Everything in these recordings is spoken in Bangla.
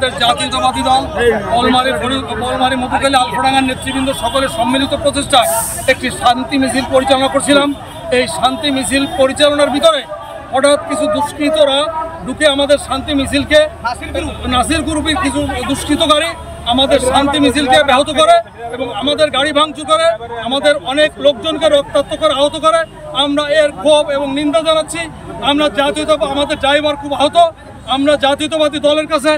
আমাদের জাতীয়তাবাদী দল বলমারি মধুখালী আলফাডাঙ্গার নেতৃবৃন্দ সকলের সম্মিলিত প্রচেষ্টায় একটি শান্তি মিছিল পরিচালনা করছিলাম। এই শান্তি মিছিল পরিচালনার ভিতরে হঠাৎ কিছু দুষ্কৃতরা ঢুকে আমাদের শান্তি মিছিলকে, নাসির গ্রুপের কিছু দুষ্কৃতকারী আমাদের শান্তি মিছিলকে ব্যাহত করে এবং আমাদের গাড়ি ভাঙচুর করে, আমাদের অনেক লোকজনকে রক্তাক্ত করে আহত করে। আমরা এর ক্ষোভ এবং নিন্দা জানাচ্ছি। আমরা আমাদের ড্রাইভার খুব আহত। আমরা জাতীয়তাবাদী দলের কাছে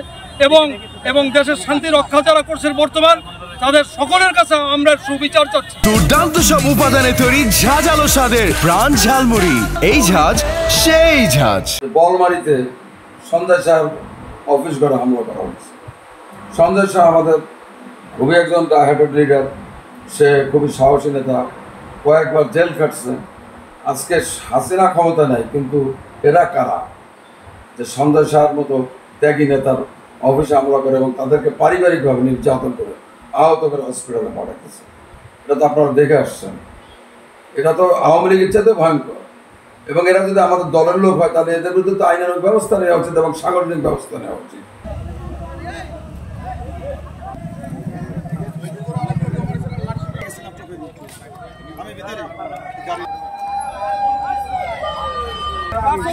এবং দেশের শান্তি রক্ষা যারা করছে বর্তমান তাদের সকলের কাছে আমরা সুবিচার চাচ্ছি। দুর্দান্ত সব উপাদানে তৈরি ঝাঁঝালো স্বাদের প্রাণ ঝালমুড়ি, এই ঝাঁঝ সেই ঝাঁঝ। বলমারিতে সঞ্জয় সাহেব অফিস ঘরে হামলা করা হয়েছে। সঞ্জয় শাহ আমাদের খুবই একজন ডায়াবেটিক লিডার, সে খুবই সাহসী নেতা, কয়েকবার জেল কাটছে। আজকে হাসিনা ক্ষমতা নেই, কিন্তু এরা কারা যে সঞ্জয় শাহর মতো ত্যাগী নেতার অফিসে হামলা করে এবং তাদেরকে পারিবারিকভাবে নির্যাতন করে আহত করে হসপিটালে পাঠাতেছে? এটা তো আপনারা দেখে আসছেন। এটা তো আওয়ামী লীগের চাইতে ভয়ঙ্কর। এবং এরা যদি আমাদের দলের লোক হয় তাহলে এদের বিরুদ্ধে তো আইনানুগ ব্যবস্থা নেওয়া উচিত এবং সাংগঠনিক ব্যবস্থা নেওয়া উচিত। আমরা